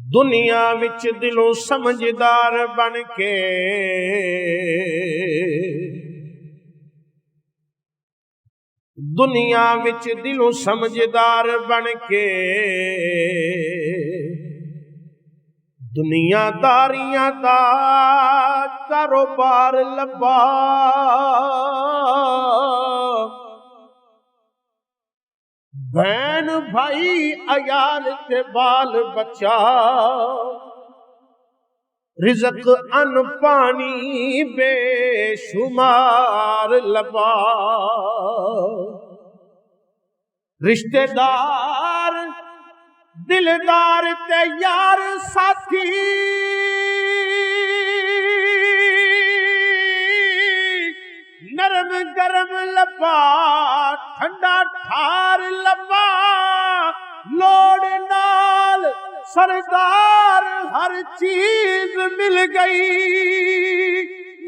दुनिया विच दिलों समझदार बन के दुनिया विच दिलों समझदार बन के दुनियादारियां दा कारोबार लब्बा बहन भाई अयाल ते बाल बच्चा रिज़्क अन्न पानी बेशुमार लबा रिश्तेदार दिलदार ते यार साथी नरम गरम लबा ठंडा ठार लबा लोड़ नाल सरदार हर चीज मिल गई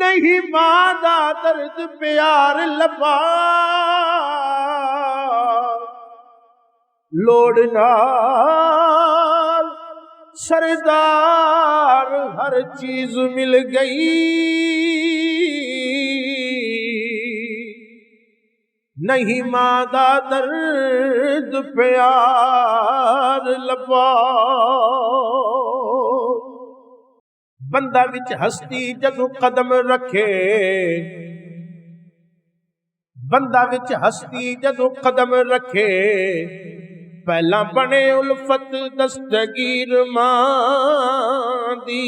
नहीं मां दा दर्द प्यार लबा लोड़ नाल सरदार हर चीज मिल गई नहीं मां दा दर्द प्यार लबा बंदा विच हस्ती जदों कदम रखे बंदा विच हस्ती जदों कदम रखे पहला बने उल्फत दस्तगीर मां दी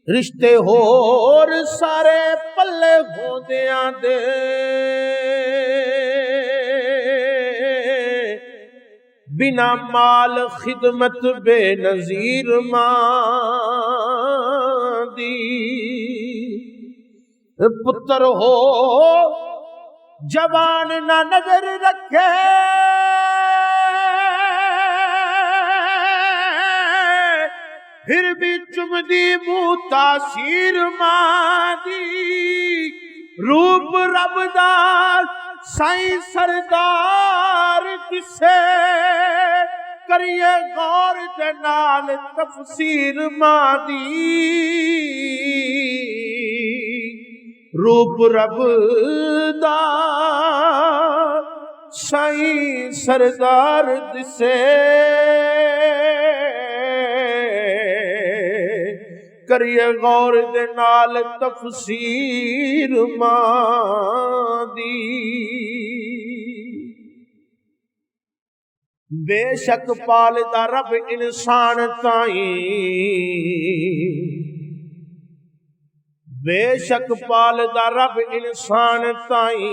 रिश्ते होर सारे पल्ले होंदियां दे बिना माल खिदमत बेनजीर मां दी पुत्र हो जवान ना नजर रखे फिर भी चुमदी मुंह तासीर मां दी रूप रब दा साईं सरदार किसे करिए गौर दे नाल तफसीर मां दी रूप रब दा साईं सरदार दिसे करिए गौर दे नाल तफसीर मां दी बेशक पालदा रब इंसान ताईं बेशक पालदा रब इंसान ताईं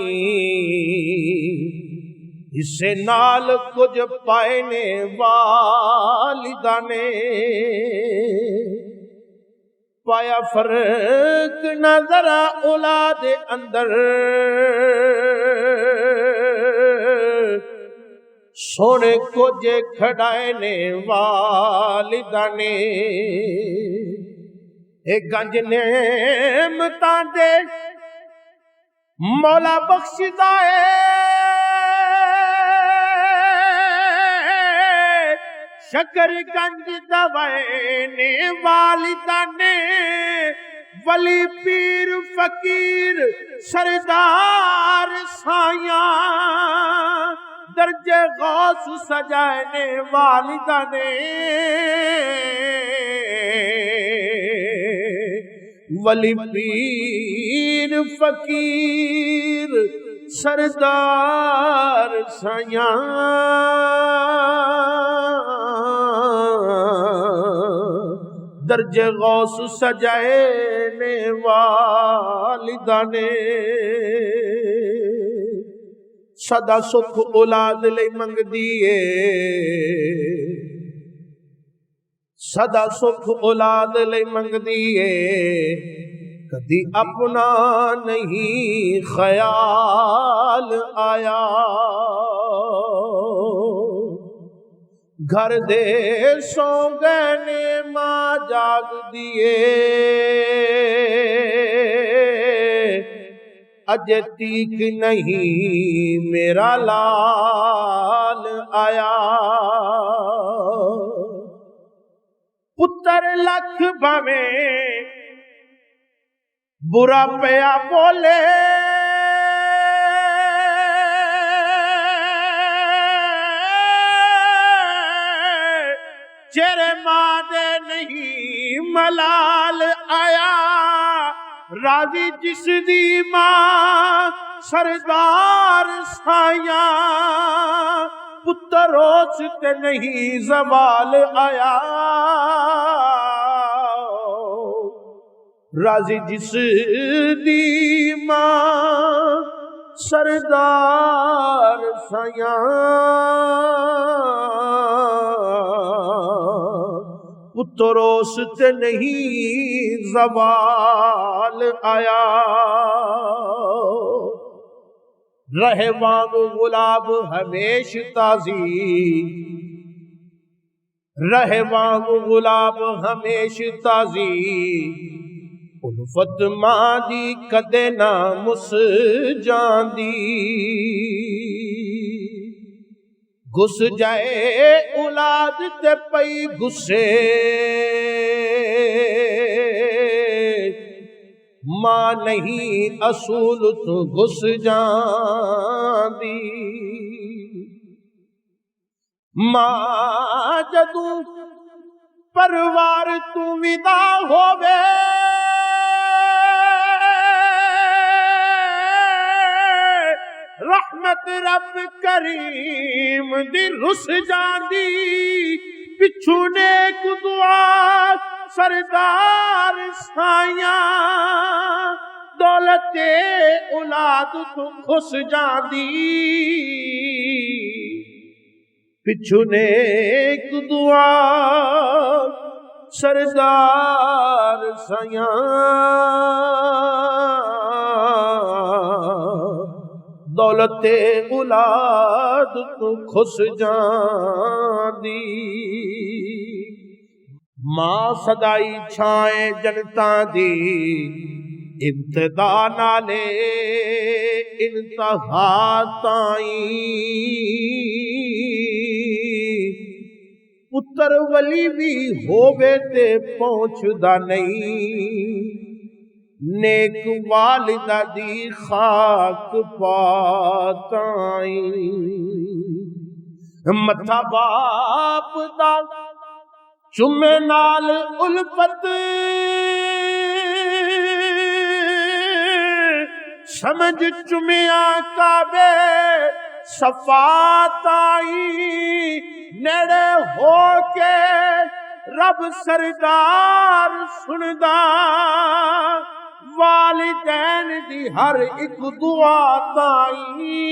हिस्से नाल कुछ पाए ने वालिदा ने पाया फर्क नजर औलाद अंदर सोने को जे खड़ाए ने वालिदा ने एक गंज नेमतां दे मौला बख्शिदा है शकर गंज दवाने वालिदा ने वली पीर फकीर सरदार साया दर्जे गौस सजाने वालिदा ने वली पीर फकीर सरदार साया दर्जे गौस सजाए ने वालिदा ने सदा सुख औलाद ले मंगदी है सदा सुख औलाद ले मंगदी है कदी अपना नहीं ख्याल आया घर दे सो गए ने मां जाग दिए, अजे तीक नहीं मेरा लाल आया। पुत्र लख भवे बुरा पया बोले, चेरे मां दे नहीं मलाल आया। राजी जिस दी मां सरदार साया, पुत्र रोच ते नहीं जवाल आया। राजी जिस दी मां सरदार साया, पुत्रोस ते नहीं जवाल आया। रहे वांग गुलाब हमेश ताजी, रहे वांग गुलाब हमेश ताजी, उल्फत मां दी कदे ना मुस जांदी। घुस जाए औलाद ते पई गुस्से, मां नहीं असूल तू घुस जांदी। मां जदू परिवार तू विदा होवे, रहमत रब करीम दी रुस जांदी। पिछू नेक दुआ सरदार साया, दौलते औलाद तू खुश जांदी। पिछू नेक दुआ सरदार साया, दौलते औलाद तू खुश जांदी। मां सदाई छाए जनता दी, इब्तदा नाले इंतहा ताई। पुत्र वली भी होवे ते पहुंचदा नहीं, नेक वालिदा दी खाक पाताई। मथा बाप दा चुमे नाल उल्फत, समझ चुमिया काबे सफाताई। नेड़े हो के रब सरदार सुनदा, वालिदैन दी हर एक दुआ ताई।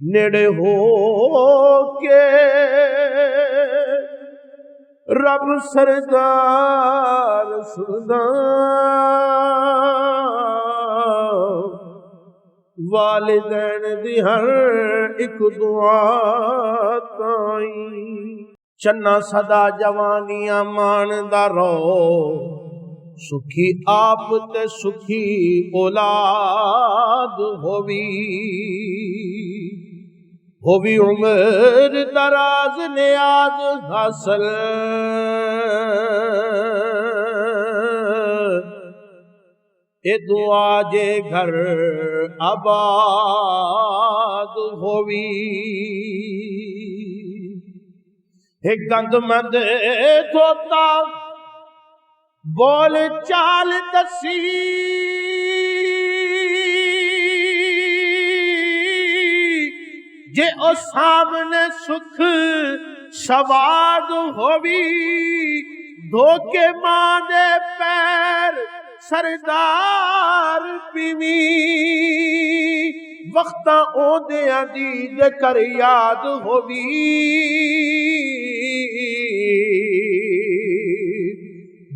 नेड़े हो के रब सरदार सुनदा, वालिदैन दी हर एक दुआ ताई। चन्ना सदा जवानियां मानदा रहो, सुखी आप ते सुखी औलाद होवी। उम्र दराज नियाज हासिल, ए दुआ जे घर आबाद होवी। एक गंदमंद धोता बोल चाल दसी, जे ओ सामने सुख सवाद होवी। धोके मां दे पैर सरदार पीवी, वक्ता ओदियां दी कर याद होवी।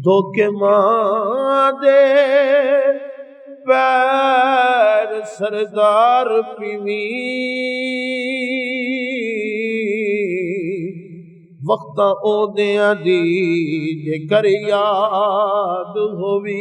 धोके मां दे पैर सरदार पीवी। वक्त ओदियां दी जेकर याद होवी।